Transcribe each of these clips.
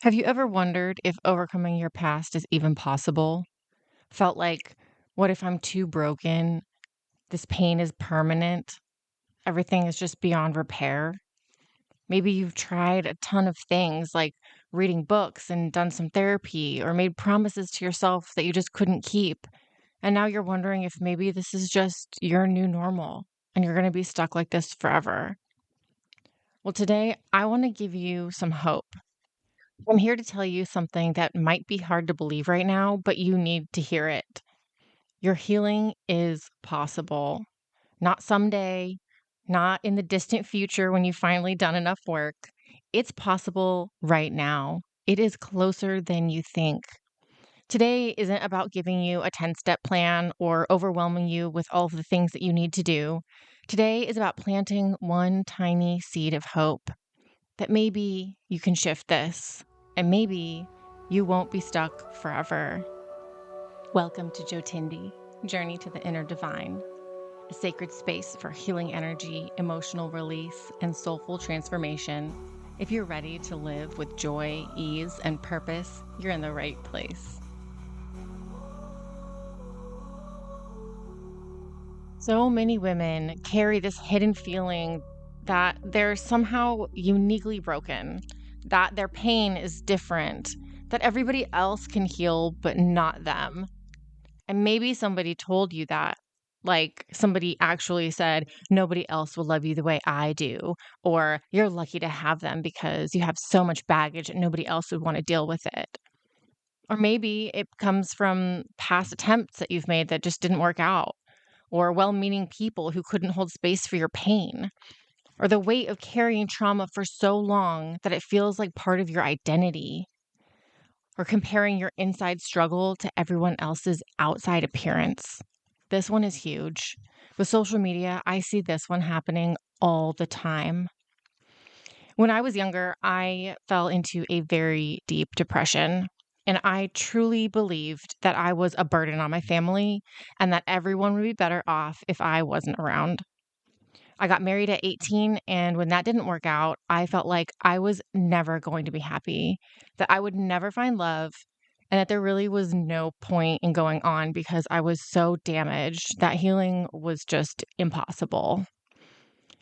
Have you ever wondered if overcoming your past is even possible? Felt like, what if I'm too broken? This pain is permanent. Everything is just beyond repair. Maybe you've tried a ton of things like reading books and done some therapy or made promises to yourself that you just couldn't keep. And now you're wondering if maybe this is just your new normal and you're going to be stuck like this forever. Well, today I want to give you some hope. I'm here to tell you something that might be hard to believe right now, but you need to hear it. Your healing is possible. Not someday, not in the distant future when you've finally done enough work. It's possible right now. It is closer than you think. Today isn't about giving you a 10-step plan or overwhelming you with all of the things that you need to do. Today is about planting one tiny seed of hope that maybe you can shift this and maybe you won't be stuck forever. Welcome to Jotindi, Journey to the Inner Divine, a sacred space for healing energy, emotional release, and soulful transformation. If you're ready to live with joy, ease, and purpose, you're in the right place. So many women carry this hidden feeling that they're somehow uniquely broken, that their pain is different, that everybody else can heal, but not them. And maybe somebody told you that. Like somebody actually said, nobody else will love you the way I do, or you're lucky to have them because you have so much baggage and nobody else would want to deal with it. Or maybe it comes from past attempts that you've made that just didn't work out, or well meaning people who couldn't hold space for your pain, or the weight of carrying trauma for so long that it feels like part of your identity, or comparing your inside struggle to everyone else's outside appearance. This one is huge. With social media, I see this one happening all the time. When I was younger, I fell into a very deep depression. And I truly believed that I was a burden on my family and that everyone would be better off if I wasn't around. I got married at 18, and when that didn't work out, I felt like I was never going to be happy, that I would never find love, and that there really was no point in going on because I was so damaged that healing was just impossible.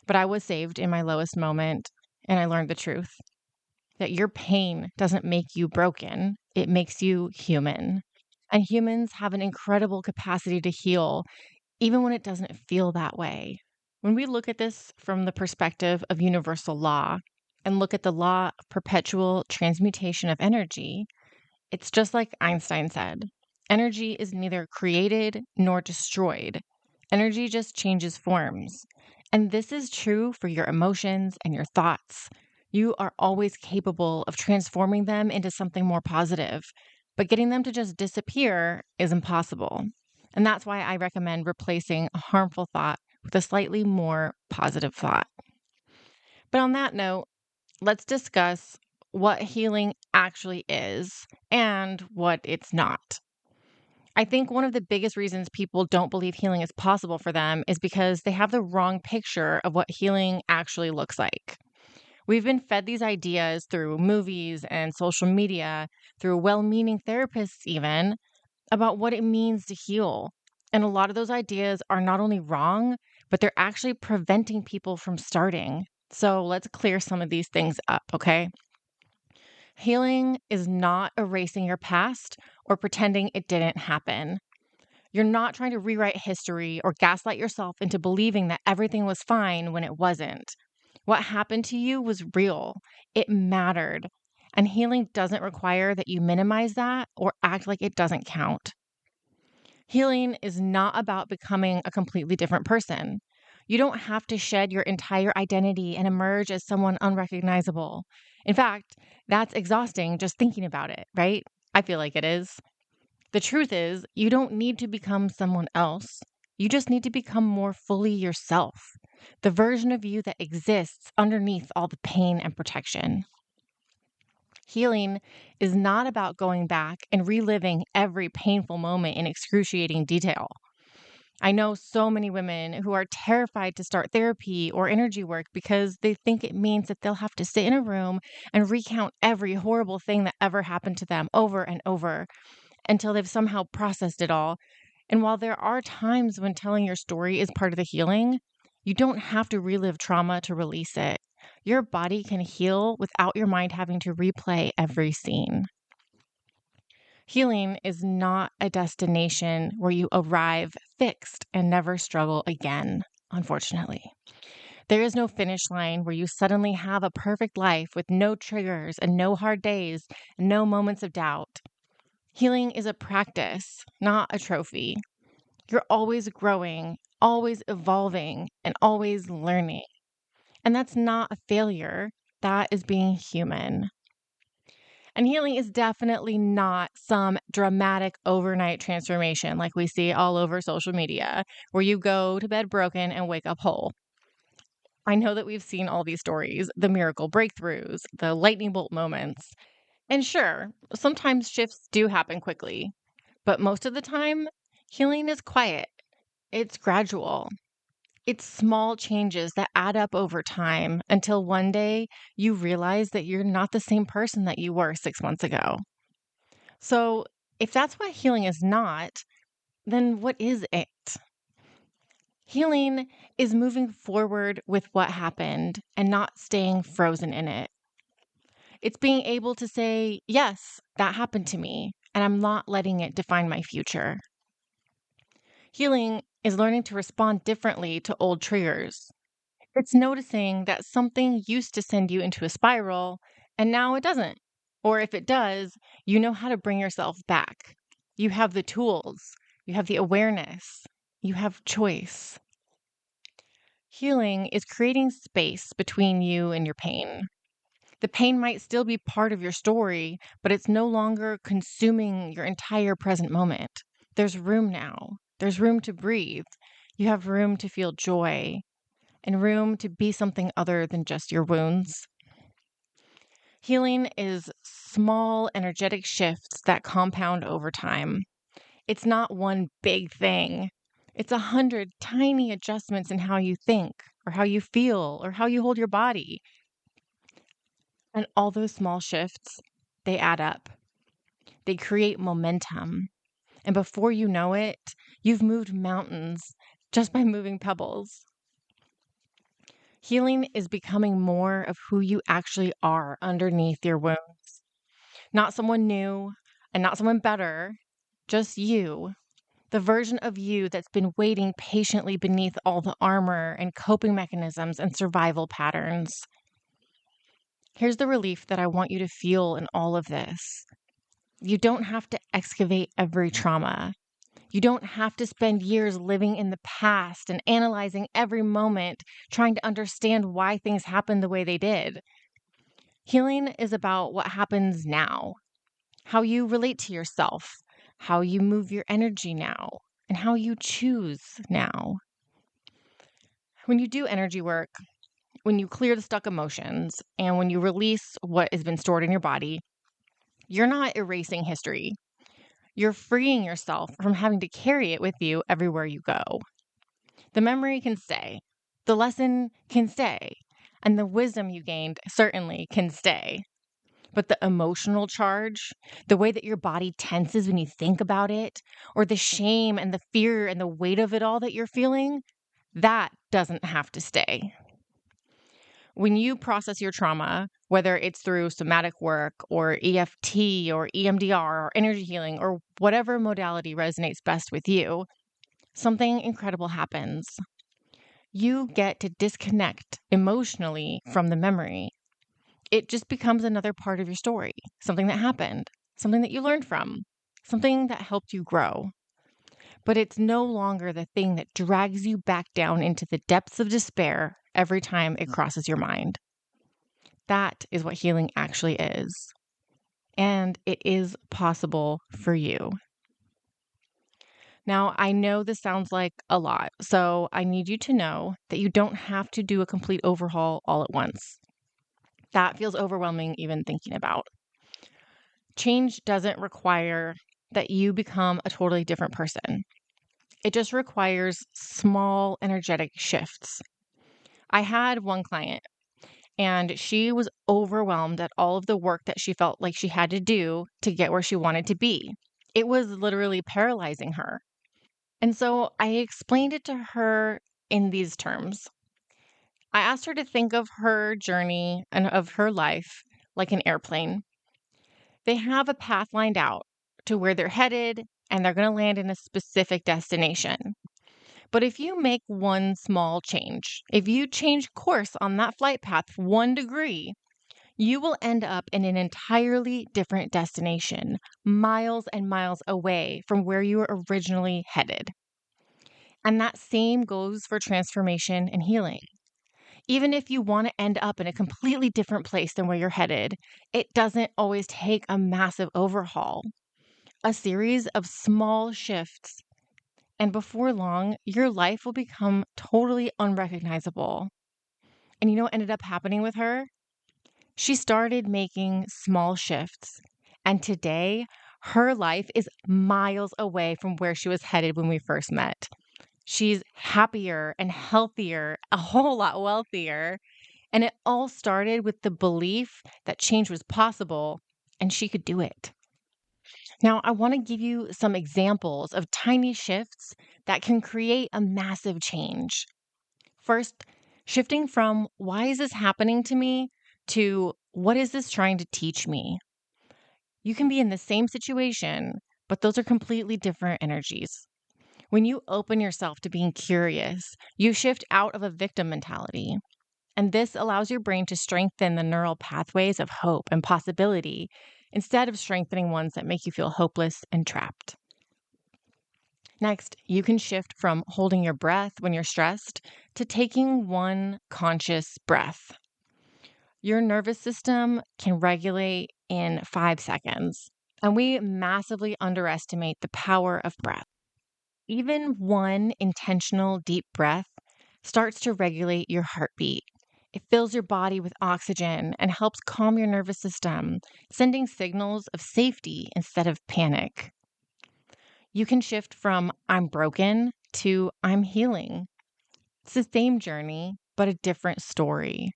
But I was saved in my lowest moment, and I learned the truth that your pain doesn't make you broken, it makes you human. And humans have an incredible capacity to heal, even when it doesn't feel that way. When we look at this from the perspective of universal law and look at the law of perpetual transmutation of energy, it's just like Einstein said, energy is neither created nor destroyed. Energy just changes forms. And this is true for your emotions and your thoughts. You are always capable of transforming them into something more positive, but getting them to just disappear is impossible. And that's why I recommend replacing a harmful thought with a slightly more positive thought. But on that note, let's discuss what healing actually is and what it's not. I think one of the biggest reasons people don't believe healing is possible for them is because they have the wrong picture of what healing actually looks like. We've been fed these ideas through movies and social media, through well meaning therapists, even about what it means to heal. And a lot of those ideas are not only wrong, but they're actually preventing people from starting. So let's clear some of these things up, okay? Healing is not erasing your past or pretending it didn't happen. You're not trying to rewrite history or gaslight yourself into believing that everything was fine when it wasn't. What happened to you was real, it mattered. And healing doesn't require that you minimize that or act like it doesn't count. Healing is not about becoming a completely different person. You don't have to shed your entire identity and emerge as someone unrecognizable. In fact, that's exhausting just thinking about it, right? I feel like it is. The truth is, you don't need to become someone else. You just need to become more fully yourself, the version of you that exists underneath all the pain and protection. Healing is not about going back and reliving every painful moment in excruciating detail. I know so many women who are terrified to start therapy or energy work because they think it means that they'll have to sit in a room and recount every horrible thing that ever happened to them over and over until they've somehow processed it all. And while there are times when telling your story is part of the healing, you don't have to relive trauma to release it. Your body can heal without your mind having to replay every scene. Healing is not a destination where you arrive fixed and never struggle again, unfortunately. There is no finish line where you suddenly have a perfect life with no triggers and no hard days and no moments of doubt. Healing is a practice, not a trophy. You're always growing, always evolving, and always learning. And that's not a failure. That is being human. And healing is definitely not some dramatic overnight transformation like we see all over social media, where you go to bed broken and wake up whole. I know that we've seen all these stories, the miracle breakthroughs, the lightning bolt moments. And sure, sometimes shifts do happen quickly, but most of the time, healing is quiet. It's gradual. It's small changes that add up over time until one day you realize that you're not the same person that you were 6 months ago. So, if that's what healing is not, then what is it? Healing is moving forward with what happened and not staying frozen in it. It's being able to say, yes, that happened to me, and I'm not letting it define my future. Healing is learning to respond differently to old triggers. It's noticing that something used to send you into a spiral and now it doesn't. Or if it does, you know how to bring yourself back. You have the tools, you have the awareness, you have choice. Healing is creating space between you and your pain. The pain might still be part of your story, but it's no longer consuming your entire present moment. There's room now. There's room to breathe. You have room to feel joy and room to be something other than just your wounds. Healing is small, energetic shifts that compound over time. It's not one big thing. It's 100 tiny adjustments in how you think, or how you feel, or how you hold your body. And all those small shifts, they add up. They create momentum. And before you know it, you've moved mountains just by moving pebbles. Healing is becoming more of who you actually are underneath your wounds. Not someone new and not someone better, just you. The version of you that's been waiting patiently beneath all the armor and coping mechanisms and survival patterns. Here's the relief that I want you to feel in all of this. You don't have to excavate every trauma. You don't have to spend years living in the past and analyzing every moment, trying to understand why things happened the way they did. Healing is about what happens now, how you relate to yourself, how you move your energy now, and how you choose now. When you do energy work, when you clear the stuck emotions, and when you release what has been stored in your body, you're not erasing history. You're freeing yourself from having to carry it with you everywhere you go. The memory can stay, the lesson can stay, and the wisdom you gained certainly can stay. But the emotional charge, the way that your body tenses when you think about it, or the shame and the fear and the weight of it all that you're feeling, that doesn't have to stay. When you process your trauma, whether it's through somatic work or EFT or EMDR or energy healing or whatever modality resonates best with you, something incredible happens. You get to disconnect emotionally from the memory. It just becomes another part of your story, something that happened, something that you learned from, something that helped you grow. But it's no longer the thing that drags you back down into the depths of despair every time it crosses your mind. That is what healing actually is. And it is possible for you. Now, I know this sounds like a lot, so I need you to know that you don't have to do a complete overhaul all at once. That feels overwhelming even thinking about. Change doesn't require that you become a totally different person. It just requires small energetic shifts. I had one client, and she was overwhelmed at all of the work that she felt like she had to do to get where she wanted to be. It was literally paralyzing her. And so I explained it to her in these terms. I asked her to think of her journey and of her life like an airplane. They have a path lined out to where they're headed, and they're going to land in a specific destination. But if you make one small change, if you change course on that flight path 1 degree, you will end up in an entirely different destination, miles and miles away from where you were originally headed. And that same goes for transformation and healing. Even if you want to end up in a completely different place than where you're headed, it doesn't always take a massive overhaul. A series of small shifts, and before long, your life will become totally unrecognizable. And you know what ended up happening with her? She started making small shifts. And today, her life is miles away from where she was headed when we first met. She's happier and healthier, a whole lot wealthier. And it all started with the belief that change was possible and she could do it. Now, I want to give you some examples of tiny shifts that can create a massive change. First, shifting from why is this happening to me to what is this trying to teach me? You can be in the same situation, but those are completely different energies. When you open yourself to being curious, you shift out of a victim mentality. And this allows your brain to strengthen the neural pathways of hope and possibility instead of strengthening ones that make you feel hopeless and trapped. Next, you can shift from holding your breath when you're stressed to taking one conscious breath. Your nervous system can regulate in 5 seconds, and we massively underestimate the power of breath. Even one intentional deep breath starts to regulate your heartbeat. It fills your body with oxygen and helps calm your nervous system, sending signals of safety instead of panic. You can shift from I'm broken to I'm healing. It's the same journey, but a different story.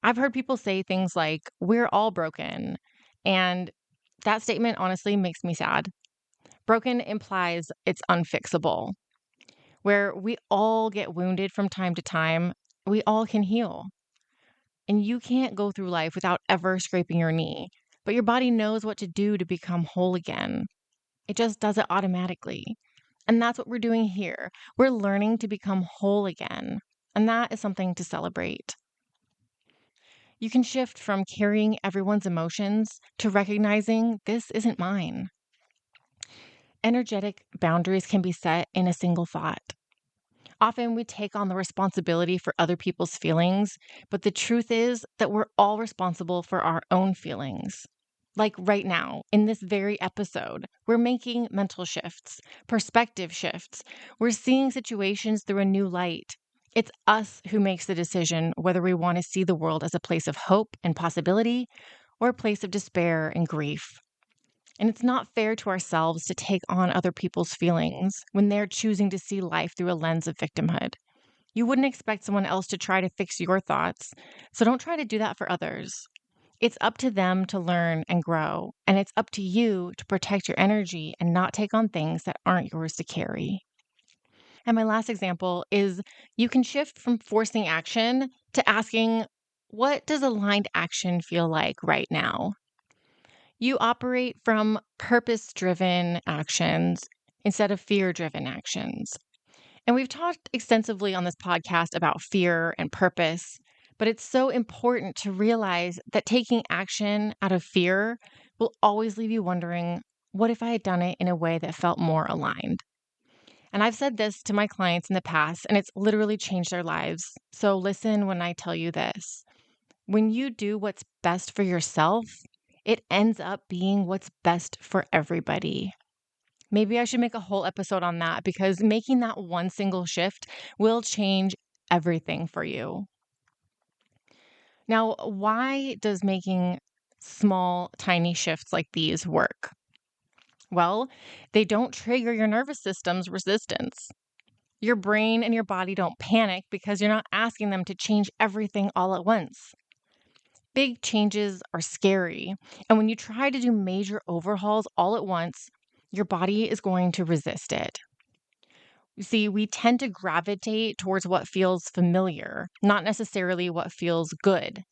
I've heard people say things like, we're all broken. And that statement honestly makes me sad. Broken implies it's unfixable. Where we all get wounded from time to time, we all can heal. And you can't go through life without ever scraping your knee, but your body knows what to do to become whole again. It just does it automatically. And that's what we're doing here. We're learning to become whole again. And that is something to celebrate. You can shift from carrying everyone's emotions to recognizing this isn't mine. Energetic boundaries can be set in a single thought. Often we take on the responsibility for other people's feelings, but the truth is that we're all responsible for our own feelings. Like right now, in this very episode, we're making mental shifts, perspective shifts. We're seeing situations through a new light. It's us who makes the decision whether we want to see the world as a place of hope and possibility or a place of despair and grief. And it's not fair to ourselves to take on other people's feelings when they're choosing to see life through a lens of victimhood. You wouldn't expect someone else to try to fix your thoughts, so don't try to do that for others. It's up to them to learn and grow, and it's up to you to protect your energy and not take on things that aren't yours to carry. And my last example is you can shift from forcing action to asking, what does aligned action feel like right now? You operate from purpose driven actions instead of fear driven actions. And we've talked extensively on this podcast about fear and purpose, but it's so important to realize that taking action out of fear will always leave you wondering, what if I had done it in a way that felt more aligned? And I've said this to my clients in the past, and it's literally changed their lives. So listen when I tell you this. When you do what's best for yourself, it ends up being what's best for everybody. Maybe I should make a whole episode on that because making that one single shift will change everything for you. Now, why does making small, tiny shifts like these work? Well, they don't trigger your nervous system's resistance. Your brain and your body don't panic because you're not asking them to change everything all at once. Big changes are scary, and when you try to do major overhauls all at once, your body is going to resist it. You see, we tend to gravitate towards what feels familiar, not necessarily what feels good.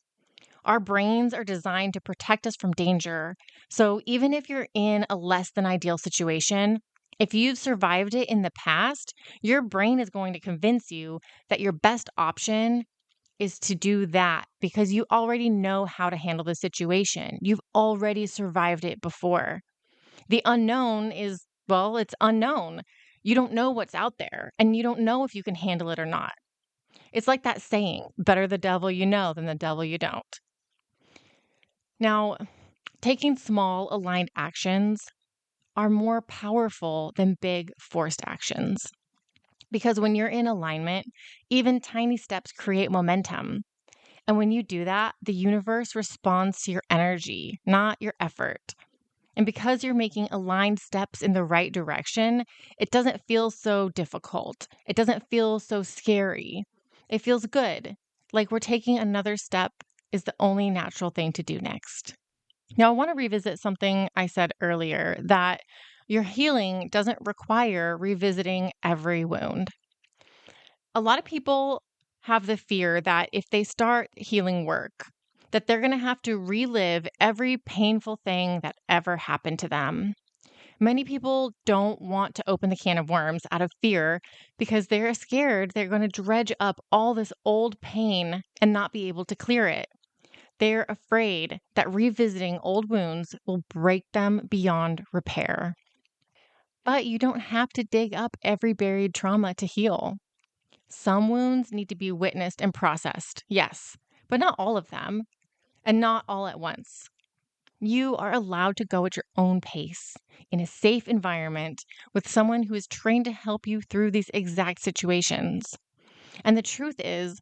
Our brains are designed to protect us from danger. So even if you're in a less than ideal situation, if you've survived it in the past, your brain is going to convince you that your best option is to do that because you already know how to handle the situation. You've already survived it before. The unknown is, well, it's unknown. You don't know what's out there, and you don't know if you can handle it or not. It's like that saying, better the devil you know than the devil you don't. Now, taking small aligned actions are more powerful than big forced actions. Because when you're in alignment, even tiny steps create momentum. And when you do that, the universe responds to your energy, not your effort. And because you're making aligned steps in the right direction, it doesn't feel so difficult. It doesn't feel so scary. It feels good. Like we're taking another step is the only natural thing to do next. Now, I want to revisit something I said earlier that your healing doesn't require revisiting every wound. A lot of people have the fear that if they start healing work, that they're going to have to relive every painful thing that ever happened to them. Many people don't want to open the can of worms out of fear because they're scared they're going to dredge up all this old pain and not be able to clear it. They're afraid that revisiting old wounds will break them beyond repair. But you don't have to dig up every buried trauma to heal. Some wounds need to be witnessed and processed, yes, but not all of them, and not all at once. You are allowed to go at your own pace in a safe environment with someone who is trained to help you through these exact situations. And the truth is,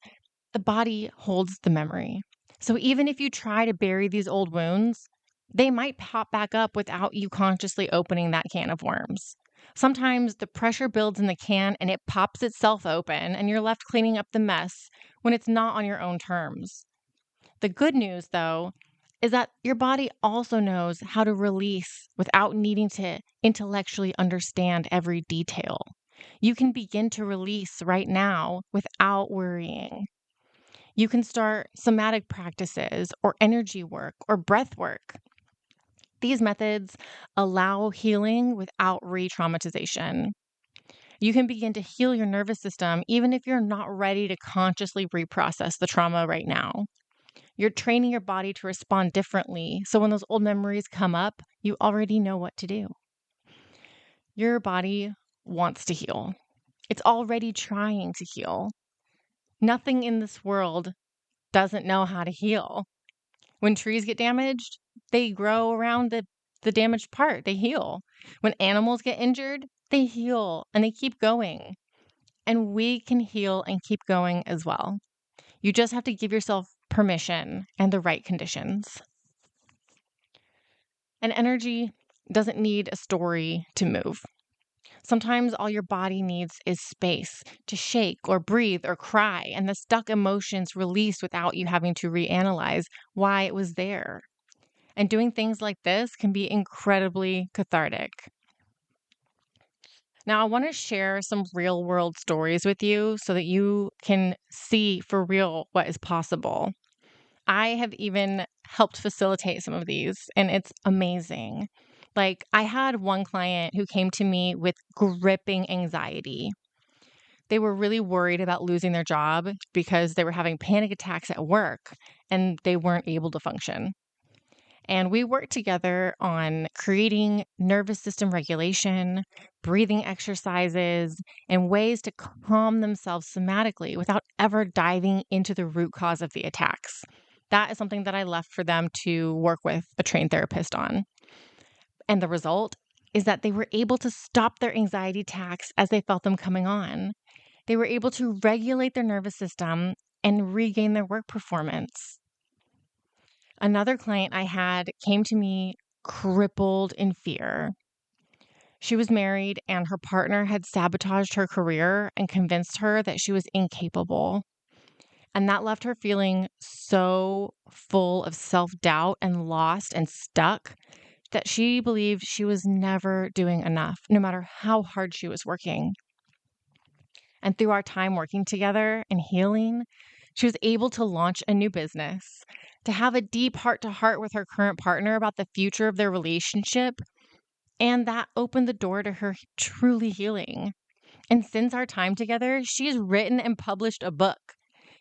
the body holds the memory. So even if you try to bury these old wounds, they might pop back up without you consciously opening that can of worms. Sometimes the pressure builds in the can and it pops itself open, and you're left cleaning up the mess when it's not on your own terms. The good news, though, is that your body also knows how to release without needing to intellectually understand every detail. You can begin to release right now without worrying. You can start somatic practices or energy work or breath work. These methods allow healing without re traumatization. You can begin to heal your nervous system even if you're not ready to consciously reprocess the trauma right now. You're training your body to respond differently. So when those old memories come up, you already know what to do. Your body wants to heal. It's already trying to heal. Nothing in this world doesn't know how to heal. When trees get damaged, they grow around the damaged part. They heal. When animals get injured, they heal and they keep going. And we can heal and keep going as well. You just have to give yourself permission and the right conditions. And energy doesn't need a story to move. Sometimes all your body needs is space to shake or breathe or cry, and the stuck emotions released without you having to reanalyze why it was there. And doing things like this can be incredibly cathartic. Now, I want to share some real world stories with you so that you can see for real what is possible. I have even helped facilitate some of these, and it's amazing. Like, I had one client who came to me with gripping anxiety. They were really worried about losing their job because they were having panic attacks at work and they weren't able to function. And we worked together on creating nervous system regulation, breathing exercises, and ways to calm themselves somatically without ever diving into the root cause of the attacks. That is something that I left for them to work with a trained therapist on. And the result is that they were able to stop their anxiety attacks as they felt them coming on. They were able to regulate their nervous system and regain their work performance. Another client I had came to me crippled in fear. She was married, and her partner had sabotaged her career and convinced her that she was incapable. And that left her feeling so full of self-doubt and lost and stuck that she believed she was never doing enough, no matter how hard she was working. And through our time working together and healing, she was able to launch a new business, to have a deep heart-to-heart with her current partner about the future of their relationship. And that opened the door to her truly healing. And since our time together, she has written and published a book.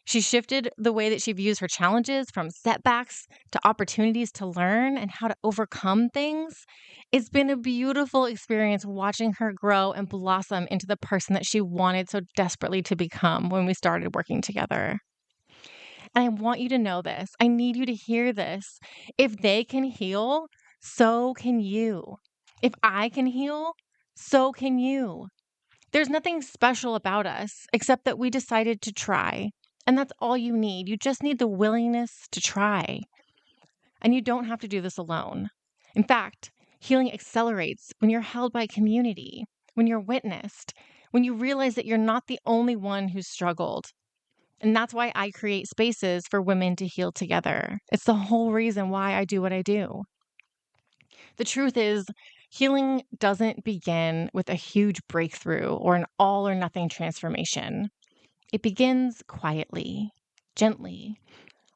She shifted the way that she views her challenges from setbacks to opportunities to learn and how to overcome things. It's been a beautiful experience watching her grow and blossom into the person that she wanted so desperately to become when we started working together. And I want you to know this. I need you to hear this. If they can heal, so can you. If I can heal, so can you. There's nothing special about us except that we decided to try. And that's all you need. You just need the willingness to try. And you don't have to do this alone. In fact, healing accelerates when you're held by community, when you're witnessed, when you realize that you're not the only one who's struggled. And that's why I create spaces for women to heal together. It's the whole reason why I do what I do. The truth is, healing doesn't begin with a huge breakthrough or an all or nothing transformation. It begins quietly, gently,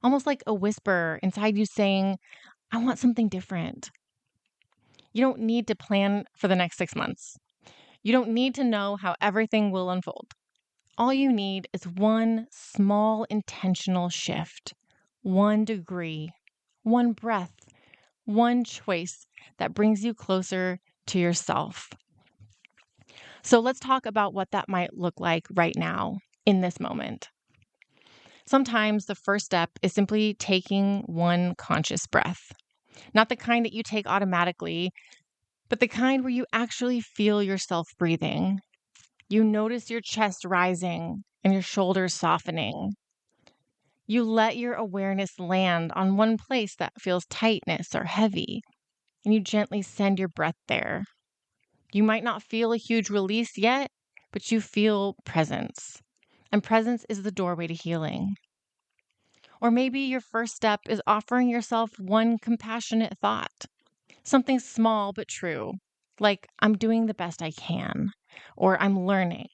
almost like a whisper inside you saying, I want something different. You don't need to plan for the next 6 months. You don't need to know how everything will unfold. All you need is one small intentional shift, 1 degree, one breath, one choice that brings you closer to yourself. So let's talk about what that might look like right now in this moment. Sometimes the first step is simply taking one conscious breath, not the kind that you take automatically, but the kind where you actually feel yourself breathing. You notice your chest rising and your shoulders softening. You let your awareness land on one place that feels tightness or heavy, and you gently send your breath there. You might not feel a huge release yet, but you feel presence. And presence is the doorway to healing. Or maybe your first step is offering yourself one compassionate thought, something small but true, like I'm doing the best I can, or I'm learning.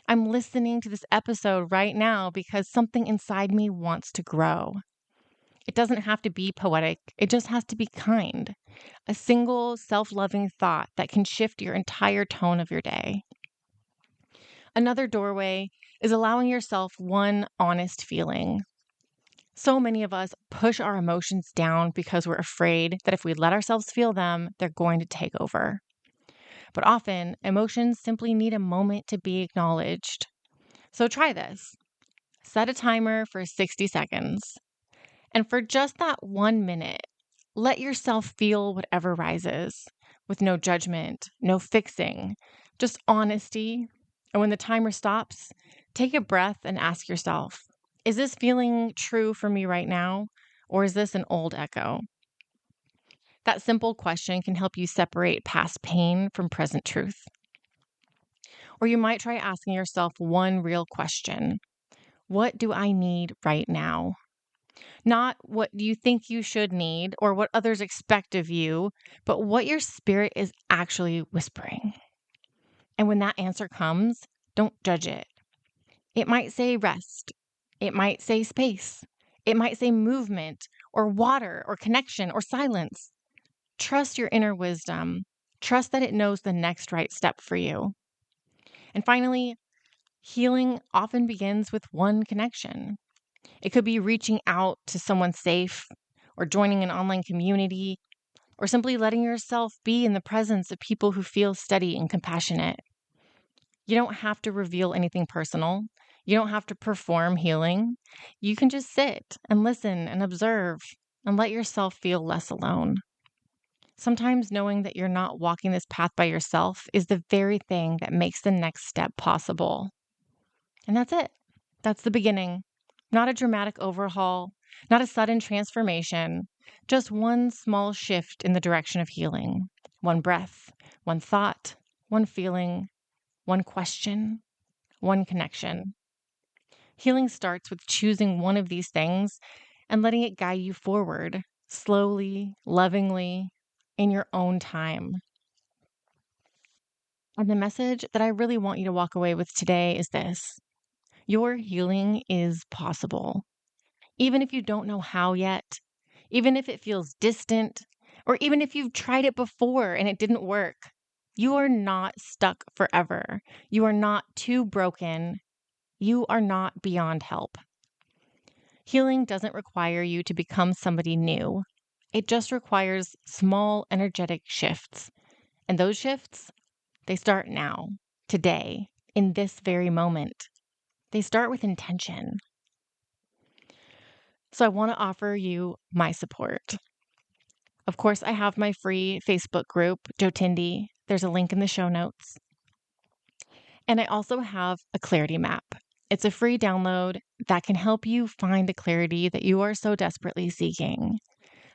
I'm listening to this episode right now because something inside me wants to grow. It doesn't have to be poetic. It just has to be kind. A single self-loving thought that can shift your entire tone of your day. Another doorway is allowing yourself one honest feeling. So many of us push our emotions down because we're afraid that if we let ourselves feel them, they're going to take over. But often, emotions simply need a moment to be acknowledged. So try this. Set a timer for 60 seconds. And for just that 1 minute, let yourself feel whatever rises with no judgment, no fixing, just honesty. And when the timer stops, take a breath and ask yourself, is this feeling true for me right now? Or is this an old echo? That simple question can help you separate past pain from present truth. Or you might try asking yourself one real question. What do I need right now? Not what you think you should need or what others expect of you, but what your spirit is actually whispering. And when that answer comes, don't judge it. It might say rest. It might say space. It might say movement or water or connection or silence. Trust your inner wisdom. Trust that it knows the next right step for you. And finally, healing often begins with one connection. It could be reaching out to someone safe or joining an online community or simply letting yourself be in the presence of people who feel steady and compassionate. You don't have to reveal anything personal. You don't have to perform healing. You can just sit and listen and observe and let yourself feel less alone. Sometimes knowing that you're not walking this path by yourself is the very thing that makes the next step possible. And that's it. That's the beginning. Not a dramatic overhaul, not a sudden transformation, just one small shift in the direction of healing. One breath, one thought, one feeling, one question, one connection. Healing starts with choosing one of these things and letting it guide you forward, slowly, lovingly, in your own time. And the message that I really want you to walk away with today is this: your healing is possible. Even if you don't know how yet, even if it feels distant, or even if you've tried it before and it didn't work, you are not stuck forever. You are not too broken. You are not beyond help. Healing doesn't require you to become somebody new. It just requires small energetic shifts. And those shifts, they start now, today, in this very moment. They start with intention. So I want to offer you my support. Of course, I have my free Facebook group, Jotindi. There's a link in the show notes. And I also have a clarity map. It's a free download that can help you find the clarity that you are so desperately seeking.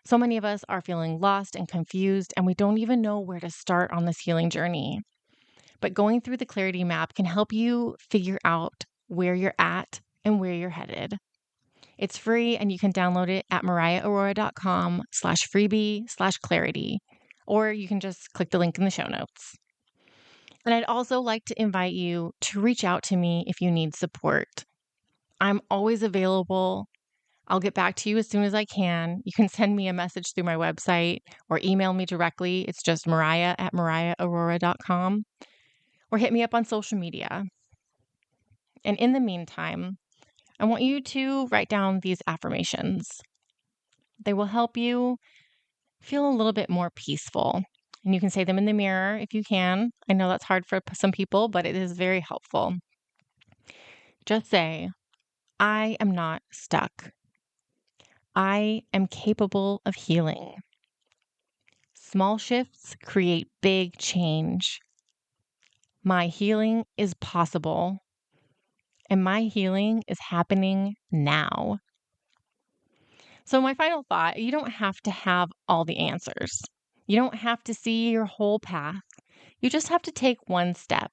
So many of us are feeling lost and confused, and we don't even know where to start on this healing journey. But going through the clarity map can help you figure out where you're at and where you're headed. It's free, and you can download it at mariaharoura.com/freebie/clarity, or you can just click the link in the show notes. And I'd also like to invite you to reach out to me if you need support. I'm always available. I'll get back to you as soon as I can. You can send me a message through my website or email me directly. It's just mariah@mariaharoura.com, or hit me up on social media. And in the meantime, I want you to write down these affirmations. They will help you feel a little bit more peaceful. And you can say them in the mirror if you can. I know that's hard for some people, but it is very helpful. Just say, I am not stuck. I am capable of healing. Small shifts create big change. My healing is possible, and my healing is happening now. So, my final thought: you don't have to have all the answers. You don't have to see your whole path. You just have to take one step,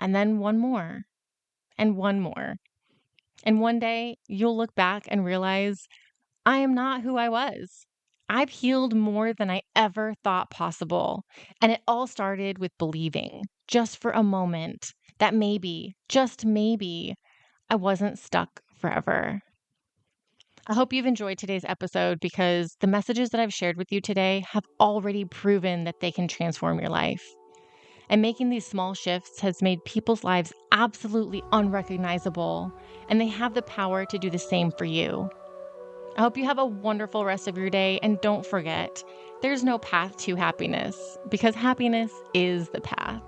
and then one more, and one more. And one day you'll look back and realize, I am not who I was. I've healed more than I ever thought possible. And it all started with believing, just for a moment, that maybe, just maybe, I wasn't stuck forever. I hope you've enjoyed today's episode, because the messages that I've shared with you today have already proven that they can transform your life. And making these small shifts has made people's lives absolutely unrecognizable, and they have the power to do the same for you. I hope you have a wonderful rest of your day, and don't forget, there's no path to happiness, because happiness is the path.